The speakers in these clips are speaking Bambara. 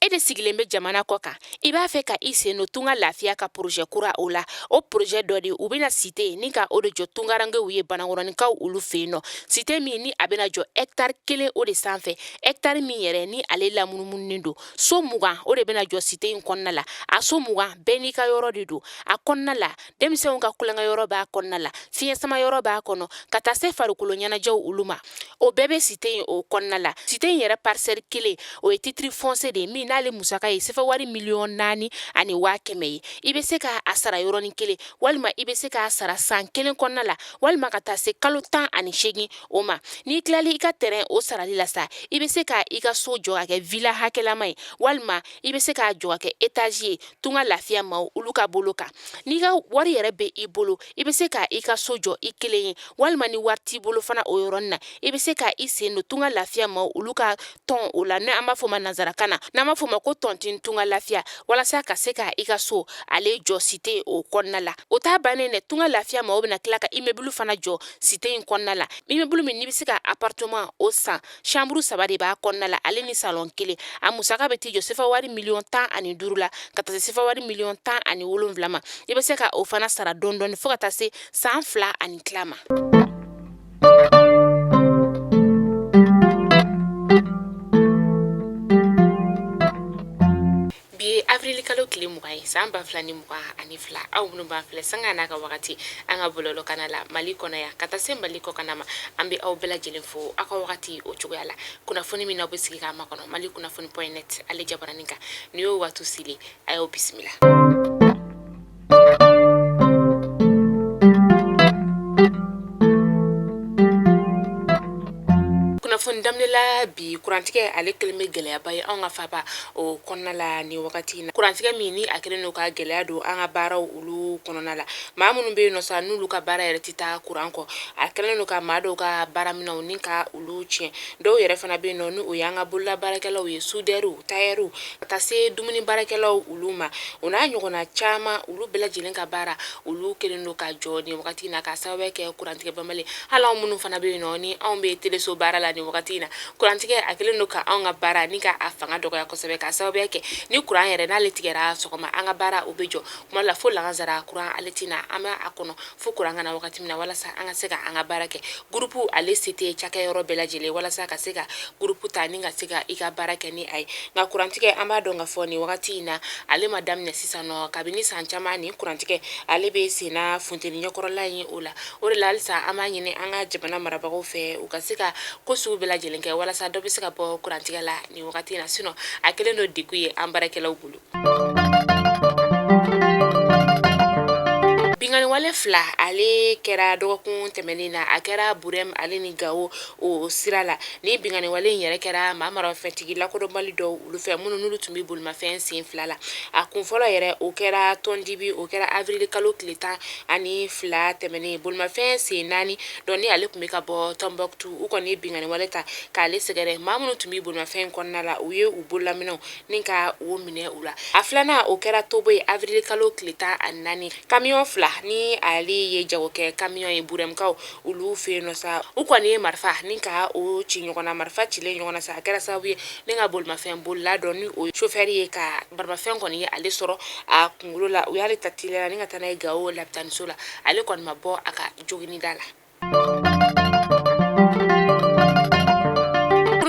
e de sigilen bɛ jamana kɔ kan I b'a fɛ ka I sen no tunga lafiya ka projet kura o la o projet dɔ de u bɛna cité ni ka o de jɔ tungarankew ye banakɔrɔnikaw olu fɛ yen nɔ cité min ni a bɛna jɔ hectare 1 o de sanfɛ hectare min yɛrɛ ni ale lamunumunen don so 20 o de bɛna jɔ cité in kɔnɔna la a so 20 bɛɛ n'i ka yɔrɔ de don a kɔnɔna la denmisɛnw ka kulonkɛ yɔrɔ b'a kɔnɔna la fiɲɛ sama yɔrɔ b'a kɔnɔ ka taa se farikolo ɲɛnajɛw olu ma o bɛɛ bɛ cité in o kɔnɔna la cité in yɛrɛ parcelle 1 o ye titre foncier de min n'ale musaka ye sɛfɛ wari 4,400,000 ani 500,000 ye I bɛ se ka a sara yɔrɔnin kelen walima I bɛ se k'a sara san 1 kɔnɔna la walima ka taa se kalo 18 o ma n'i tilali I ka terrain o sarali la sa I bɛ se ka I ka so jɔ ka kɛ villa hakɛlama ye walima I bɛ se k'a jɔ ka kɛ étage ye tunga lafiya maaw olu ka bolo kan n'i ka wari yɛrɛ bɛ I bolo I bɛ se ka I ka so jɔ I kelen ye walima ni wari t'i bolo fana o yɔrɔnin na I bɛ se ka I sen don tunga lafiya maaw olu ka tɔn o la n'an b'a fɔ ma nanzarakan na n'an b'a fɔ ma ko tɔntin tunga lafiya walasa ka se ka I ka so ale jɔ cité o kɔnɔna la o t'a bannen dɛ tunga lafiya maaw bɛna tila ka immeuble fana jɔ cité in kɔnɔna la immeuble min n'i bɛ se ka appartement o san chambre 3 de b'a kɔnɔna la ale ni salon 1 a musaka bɛ t'i jɔ sɛfɛ wari 15,000,000 la ka taa se sɛfɛ wari 17,000,000 ma I bɛ se ka o fana sara dɔɔni fo ka taa se san 2 ani tila ma bi avril kalo tile 20 ye san 2022 aw minnu b'an filɛ sanga n'a ka wagati an ka bɔlɔlɔ kana la Mali kɔnɔ yan ka taa se Mali kɔ kana ma an bɛ aw bɛɛ lajɛlen fo aw ka wagati o cogoya la kunnafoni min na aw bɛ sigi k'a makɔnɔ Mali kunnafoni.net ale jabaranin kan ni y'o waati sili a y'o bisimila kunnafoni daminɛ la bi kurantigɛ ale kelen bɛ gɛlɛyaba ye anw ka faba o kɔnɔna la ni wagati na kurantigɛ min ni a kelen n'o ka gɛlɛya don an ka baaraw olu kɔnɔna la maa minnu bɛ yen nɔ sa n'olu ka baara yɛrɛ tɛ taa kuran kɔ a kelen n'o ka maa dɔw ka baara minɛnw ni ka olu tiɲɛ dɔw yɛrɛ fana bɛ yen nɔ ni o y'an ka bolola baarakɛlaw ye soudeur tailleur ka taa se dumuni baarakɛlaw olu ma o n'a ɲɔgɔnna caman olu bɛɛ lajɛlen ka baara olu kelen n'o ka jɔ ni wagati na ka sababu kɛ kurantigɛ banbali hali anw minnu fana bɛ yen nɔ ni anw bɛ teleso baara la ni wagati na kurantigɛ a kelen don ka anw ka baara ni ka a fanga dɔgɔya kosɛbɛ ka sababu kɛ ni kuran yɛrɛ n'ale tigɛra sɔgɔma an ka baara o bɛ jɔ kuma la fo lankazara kuran ale tina an b'a a kɔnɔ fo kuran kana wagati min na walasa an ka se ka an ka baara kɛ groupe ale sete cakɛyɔrɔ bɛɛ lajɛlen walasa ka se ka groupe ta ni ka se ka I ka baara kɛ ni a ye nka kurantigɛ an b'a dɔn ka fɔ ni wagati in na ale ma daminɛ sisan nɔ kabini san caman ni kurantigɛ ale bɛ senna funteni ɲɛkɔrɔla in o la o de la halisa an b'a ɲini an ka jamana marabagaw fɛ u ka se ka ko sugu bɛɛ lajɛlen kɛ walasa dɔ bɛ se ka bɔ kurantigɛ la ni wagati in na sinon a kelen don degun ye an baarakɛlaw bolo bingani wale 2 ale kɛra dɔgɔkun tɛmɛnen na a kɛra Burem ale ni Gawo o sira la ni bingani wale in yɛrɛ kɛra maa marafɛntigi lakodɔnbali dɔw olu fɛ minnu n'olu tun bɛ bolimafɛn sen 2 la a kun fɔlɔ yɛrɛ o kɛra tɔndibi o kɛra avril kalo tile 12 tɛmɛnen bolimafɛn sen 4 dɔn ni ale tun bɛ ka bɔ Tombouctou u kɔni ye bingani wale ta k'ale sɛgɛrɛ maa minnu tun bɛ bolimafɛn kɔnɔna la u ye u bololaminɛw ni ka o minɛ u la a filanan o kɛra Tobo ye avril kalo tile 14 camion 2 ni ale ye jago kɛ camion ye Buremkaw olu fɛ yen nɔ sa u kɔni ye marifa ni ka o ci ɲɔgɔnna marifa cilen ɲɔgɔnna sa a kɛra sababu ye ni ka bolimafɛn bolila dɔ ni o chauffeur ye ka bolimafɛn kɔni ye ale sɔrɔ a kunkolo la u y'ale ta teliya la ni ka taa n'a ye Gawo lapitaniso la ale kɔni ma bɔ a ka jogini da la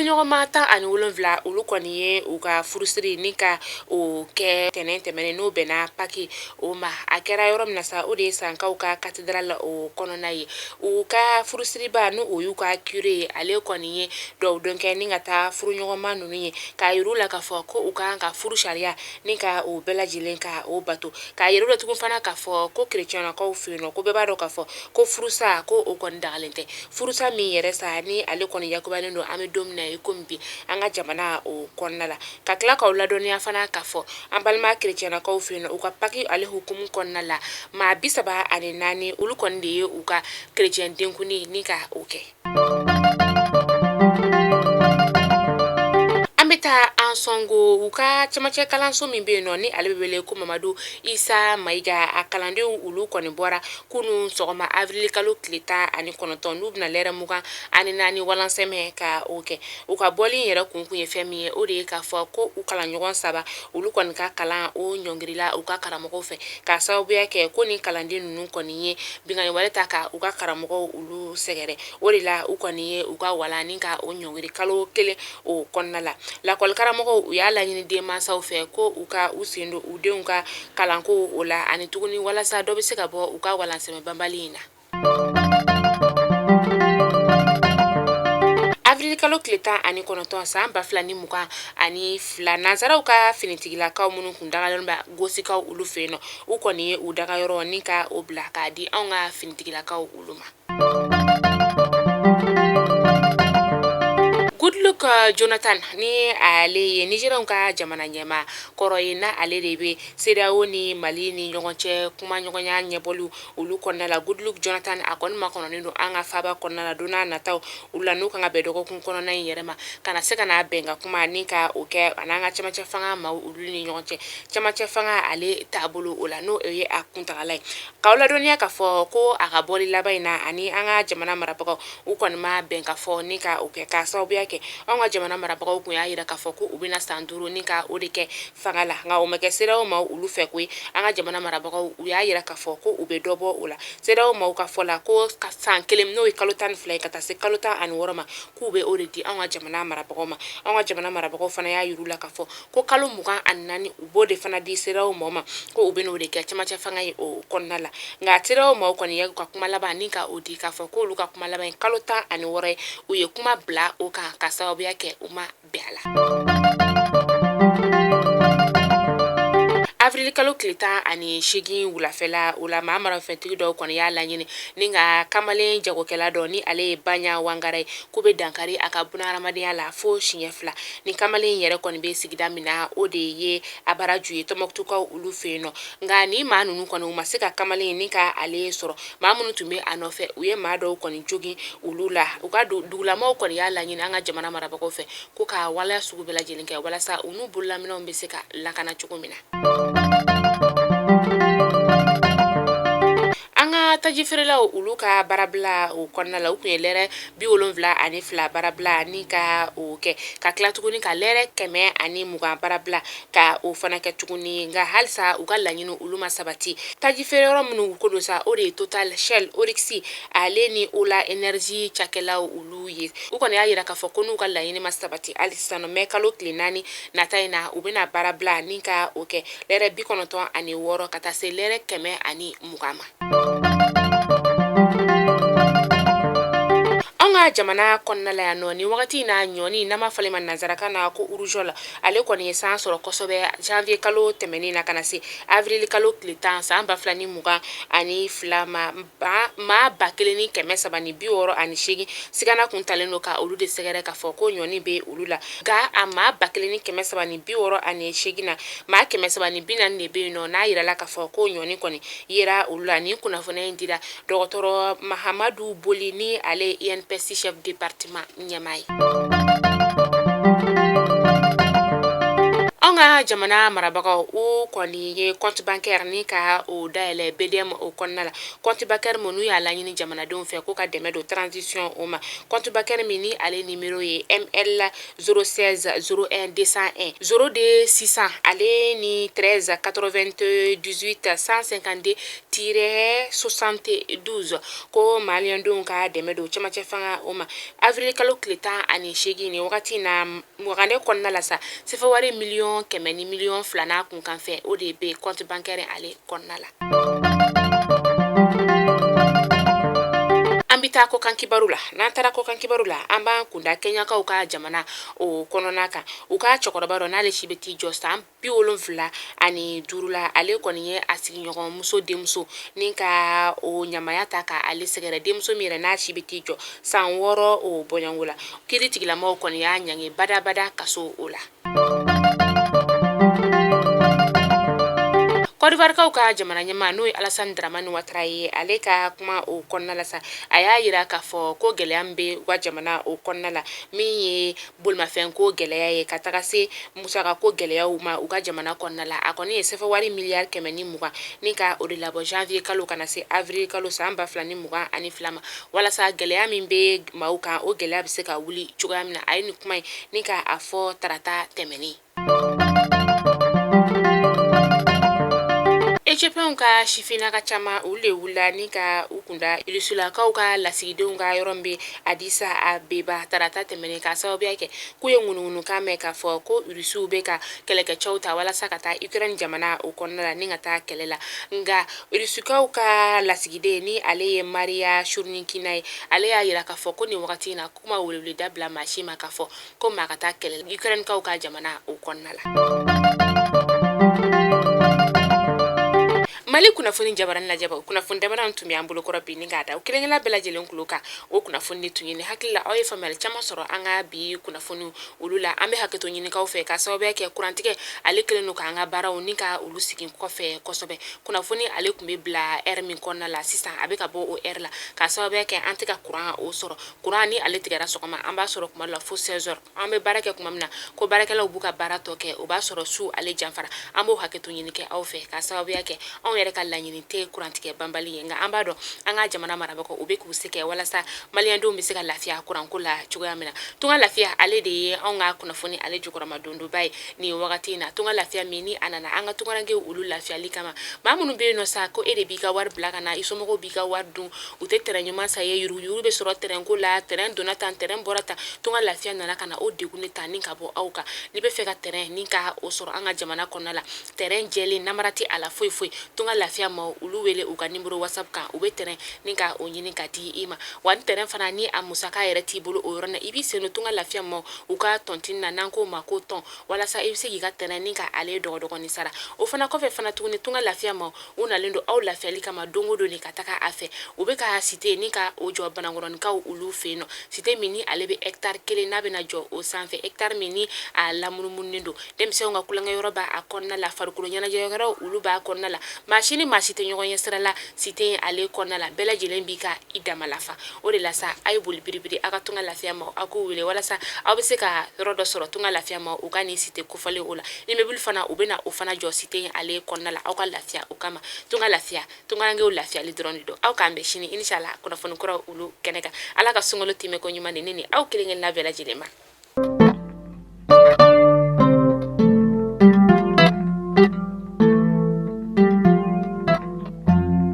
ɲɔgɔnma 17 olu kɔni ye u ka furusiri ni ka o kɛ tɛnɛn tɛmɛnen n'o bɛnna Paki o ma a kɛra yɔrɔ min na sa o de ye Sankaw ka cathédrale o kɔnɔna ye u ka furusiriba n'o y'u ka curé ye ale kɔni ye dɔw dɔn kɛ ni ka taa furu ɲɔgɔnma ninnu ye k'a yir'u la k'a fɔ ko u kan ka furu sariya ni ka o bɛɛ lajɛlen ka o bato k'a yir'u la tugun fana k'a fɔ ko chrétiennakaw fɛ yen nɔ ko bɛɛ b'a dɔn k'a fɔ ko furusa ko o kɔni dagalen tɛ furusa min yɛrɛ sa ni ale kɔni yakubalen don an bɛ don min na ye komi bi an ka jamana o kɔnɔna la ka tila k'aw ladɔnniya fana k'a fɔ an balima chrétiennakaw fɛ yen nɔ u ka Paki ale hukumu kɔnɔna la maa 34 olu kɔni de ye u ka chrétien denkundi ni ka o kɛ an bɛ taa Ansongo u ka camancɛ kalanso min be yen nɔ ni ale bɛ wele ko Mamadu Isa Mayiga a kalandenw olu kɔni bɔra kunu sɔgɔma avril kalo tile 19 n'u bɛna lɛrɛ 24 walansɛmɛ ka o kɛ u ka bɔli yɛrɛ kun ye fɛn min ye o de ye k'a fɔ ko u kalanɲɔgɔn saba olu kɔni ka kalan o ɲɔngirila u ka karamɔgɔw fɛ ka sababuya kɛ ko ni kalanden ninnu kɔni ye bingani wale ta ka u ka karamɔgɔw olu sɛgɛrɛ o de la u kɔni ye u ka walani ka o ɲɔngiri kalo kelen o kɔnɔna la lakɔli karamɔgɔw u y'a laɲini denmansaw fɛ ko u ka u sen don u denw ka kalanko o la ani tuguni walasa dɔ bɛ se ka bɔ u ka walansɛmɛ banbali in na. Avril kalo tile 19 san 2022 nanzaraw ka finitigilakaw minnu kun dagalen bɛ gosikaw olu fɛ yen nɔ u kɔni ye u dagayɔrɔ ni ka o bila k'a di anw ka finitigilakaw olu ma. Goodluck Jonathan ni ale ye Nigerianw ka jamana ɲɛma kɔrɔ ye na ale de be CEDEAO ni Mali ni ɲɔgɔn cɛ kuma ɲɔgɔnya ɲɛbɔlu olu kɔnɔna la Goodluck Jonathan a kɔni ma kɔnɔnen don an ka faba kɔnɔna la don n'a nataw olu la n'u kan ka bɛn dɔgɔkun kɔnɔna in yɛrɛ ma kana se ka n'a bɛn ka kuma ni ka o kɛ an'an ka camancɛ fanga ma olu ni ɲɔgɔn cɛ camancɛ fanga ale taabolo o la n'o ye a kuntagala ye k'aw ladɔnniya k'a fɔ ko a ka bɔli laban in na ani an ka jamana marabagaw u kɔni ma bɛn ka fɔ ni ka o kɛ k'a sababuya kɛ an ka jamana marabagaw kun y'a yira k'a fɔ ko u bɛna san 5 ni ka o de kɛ fanga la nka o ma kɛ CEDEAO ma olu fɛ koyi an ka jamana marabagaw u y'a yira k'a fɔ ko u bɛ dɔ bɔ o la CEDEAO ma ka fɔ la ko san 1 n'o ye kalo 12 ye ka taa se kalo 16 ma k'u bɛ o de di an ka jamana marabagaw ma an ka jamana marabagaw fana y'a yiru la k'a fɔ ko kalo 24 u b'o de fana di CEDEAO ma ko u bɛna o de kɛ camancɛ fanga ye o kɔnɔna la nka CEDEAO ma kɔni ye ka kuma laban ni ka o di k'a fɔ ko olu ka kuma laban kalo 16 ye u ye kuma bila o kan ka sababuya kɛ u ma bɛn a la. Avril kalo tile 18 wulafɛla o la maa marafɛntigi dɔw kɔni y'a laɲini ni ka kamalen jagokɛla dɔ ni ale ye Banya Wangara ye k'u bɛ dankari a ka bunahadamadenya la fo siɲɛ 2 ni kamalen yɛrɛ kɔni bɛ sigida min na o de ye Abaraju ye Tɔnbukutukaw olu fɛ yen nɔ nka ni maa ninnu kɔni u ma se ka kamalen ni ka ale sɔrɔ maa minnu tun bɛ a nɔfɛ u ye maa dɔw kɔni jogin olu la u ka dugulamaw kɔni y'a laɲini an ka jamana marabagaw fɛ ko ka waleya sugu bɛɛ lajɛlen kɛ walasa u n'u bololaminɛw bɛ se ka lakana cogo min na. An ka taji feerelaw olu ka barabila o kɔnɔna la u kun ye lɛrɛ 72 barabila ni ka o kɛ ka tila tuguni ka lɛrɛ 120 barabila ka o fana kɛ tuguni nka halisa u ka laɲini olu ma sabati taji feereyɔrɔ minnu ko do sa o de ye Total Shell Oryx ale ni Ola Energy cakɛlaw olu ye u kɔni y'a yira k'a fɔ ko n'u ka laɲini ma sabati hali sisan nɔ mɛ kalo tile 4 nata in na u bɛna barabila ni ka o kɛ lɛrɛ 96 ka taa se lɛrɛ 120 ma. An ka jamana kɔnɔna la yan nɔ ni wagati na ɲɔni n'an b'a fɔ ale ma nanzarakan na ko urujɔla ale kɔni ye san sɔrɔ kosɛbɛ janvier kalo tɛmɛnen na ka na se avril kalo tile 10 san 2022 ma maa 1368 sigana kun talen don ka olu de sɛgɛrɛ k'a fɔ ko ɲɔni bɛ olu la nka a maa 1368 na maa 340 de bɛ yen nɔ n'a yirala k'a fɔ ko ɲɔni kɔni yera olu la ni kunnafoniya in dira dɔgɔtɔrɔ Mahamadu Boli ni ale INPS chef département ɲɛmaa ye. An ka jamana marabagaw u kɔni ye compte bancaire ni ka o dayɛlɛ BDM o kɔnɔna la compte bancaire minnu y'a laɲini jamanadenw fɛ ko ka dɛmɛ don transition o ma compte bancaire min ni ale numéro ye ML 016 01 201 0D 600 ale ni 13 98 152-72 ko maliyɛndenw ka dɛmɛ don camancɛ fanga o ma avril kalo tile 18 ni wagati na wagane kɔnɔna la sa sefawari miliyɔn 100 ni miliyɔn 2 n'a kun kan fɛ o de bɛ compte bancaire ale kɔnɔna la. An bɛ taa kɔkan kibaru la n'an taara kɔkan kibaru la an b'an kunda Kenyakaw ka jamana o kɔnɔna kan u ka cɛkɔrɔba dɔ n'ale si bɛ t'i jɔ san 75 la ale kɔni ye a sigiɲɔgɔn muso denmuso ni ka o ɲamaya ta ka ale sɛgɛrɛ denmuso min yɛrɛ n'a si bɛ t'i jɔ san 6 o bɔɲɔngo la kiiri tigilamaw kɔni y'a ɲangi badabada kaso o la. Côte d'Ivoire kaw ka jamana ɲɛma n'o ye Alassane Dramane Ouattara ye ale ka kuma o kɔnɔna la sa a y'a yira k'a fɔ ko gɛlɛya min bɛ u ka jamana o kɔnɔna la min ye bolimafɛn ko gɛlɛya ye ka taga se musaka ko gɛlɛyaw ma u ka jamana kɔnɔna la a kɔni ye sɛfɛwari miliyari 120 ni ka o de labɔ janvier kalo kana se avril kalo san 2022 ma walasa gɛlɛya min bɛ maaw kan o gɛlɛya bɛ se ka wuli cogoya min na a ye nin kuma ye ni ka a fɔ tarata tɛmɛnen. Ethiopian ka shifina ka chama ule wula ni ka ukunda ilisulakaw ka lasigidenw ka yɔrɔ be Adisa Abeba tarata tɛmɛnen ka sababu yake ku ye ŋunuŋunu ka mɛn ka fɔ ko Irisiw be ka kɛlɛkɛcɛw ta walasa ka taa Ukraine jamana o kɔnɔna la ni ka taa kɛlɛ la nga Irisukaw ka lasigiden ni ale ye Maria Shurnikina ye ale y'a yira ka fɔ ko ni wagati na kuma welewele dabila maashi ma ka fɔ ko maa ka taa kɛlɛ Ukraine kaw ka jamana o kɔnɔna la. Mali kunnafoni jabaran lajaba kunnafoni dabaran tun bɛ an bolo kɔrɔ bi ni k'a da o kelenkɛla bɛɛ lajɛlen kulo kan o kunnafoni tun ye ni hakili la aw ye faamuyali caman sɔrɔ an ka bi kunnafoni olu la an bɛ hakɛto ɲinikaw fɛ ka sababuya kɛ kurantigɛ ale kelen no k'an ka baaraw ni ka olu sigi kɔfɛ kosɛbɛ kunnafoni ale kun bɛ bila heure min kɔnɔna la sisan a bɛ ka bɔ o heure la ka sababuya kɛ an tɛ ka kuran o sɔrɔ kuran ni ale tigɛra sɔgɔma an b'a sɔrɔ kuma la fo 16h an bɛ baara kɛ kuma min na ko baarakɛlaw b'u ka baara tɔ kɛ o b'a sɔrɔ su ale janfara an b'o hakɛto ɲini kɛ aw fɛ ka sababuya kɛ anw yɛrɛ ka laɲini tɛ kurantigɛ banbali ye nka an b'a dɔn an ka jamana marabagaw u bɛ k'u se kɛ walasa maliyɛndenw bɛ se ka lafiya kuranko la cogoya min na tunga lafiya ale de ye anw ka kunnafoni ale jukɔrɔma dondoba ye nin wagati in na tunga lafiya min ni a nana an ka tungaranke olu lafiyali kama maa minnu bɛ yen nɔ sa ko e de b'i ka wari bila ka na i somɔgɔw b'i ka wari dun u tɛ terrain ɲuman sa ye yuruguyurugu bɛ sɔrɔ terrain ko la terrain donna tan terrain bɔra tan tunga lafiya nana ka na o degun de ta ni ka bɔ aw kan n'i bɛ fɛ ka terrain ni ka o sɔrɔ an ka jamana kɔnɔna la terrain jɛlen namara tɛ a la foyi foyi tunga lafiya ma olu wele u ka numéro whatsapp kan u bɛ terrain ni ka o ɲini ka di i ma wa ni terrain fana ni a musaka yɛrɛ t'i bolo o yɔrɔ na i b'i sen don tunga lafiya ma u ka tɔntini na n'an ko ma ko tɔn walasa i bɛ se k'i ka terrain ni ka ale dɔgɔdɔgɔni sara o fana kɔfɛ fana tuguni tunga lafiya ma u nalen don aw lafiyali kama don o don ni ka taga a fɛ u bɛ ka cité ni ka o jɔ banakɔrɔnikaw olu fɛ yen nɔ cité min ni ale bɛ hectare 1 n'a bɛna jɔ o sanfɛ hectare min ni a lamunumunen don denmisɛnw ka kulonkɛyɔrɔ b'a a kɔnɔna la farikolo ɲɛnajɛyɔrɔ olu b'a kɔnɔna la maa si ni maa si tɛ ɲɔgɔn ɲɛ sira la cité ale kɔnɔna la bɛɛ lajɛlen b'i ka i dama lafa o de la sa a ye boli biribiri aw ka tunga lafiya ma aw k'u wele walasa aw bɛ se ka yɔrɔ dɔ sɔrɔ tunga lafiya ma u ka ni cité kofɔlen o la immeuble fana u bɛna o fana jɔ cité ale kɔnɔna la aw ka lafiya o kama tunga lafiya tungarankew lafiyali dɔrɔn de don aw k'an bɛn sini inshallah kunnafoni kuraw olu kɛnɛ kan ala ka sunkalo tɛmɛ ko ɲuman de ne ni aw kelen kelenna bɛɛ lajɛlen ma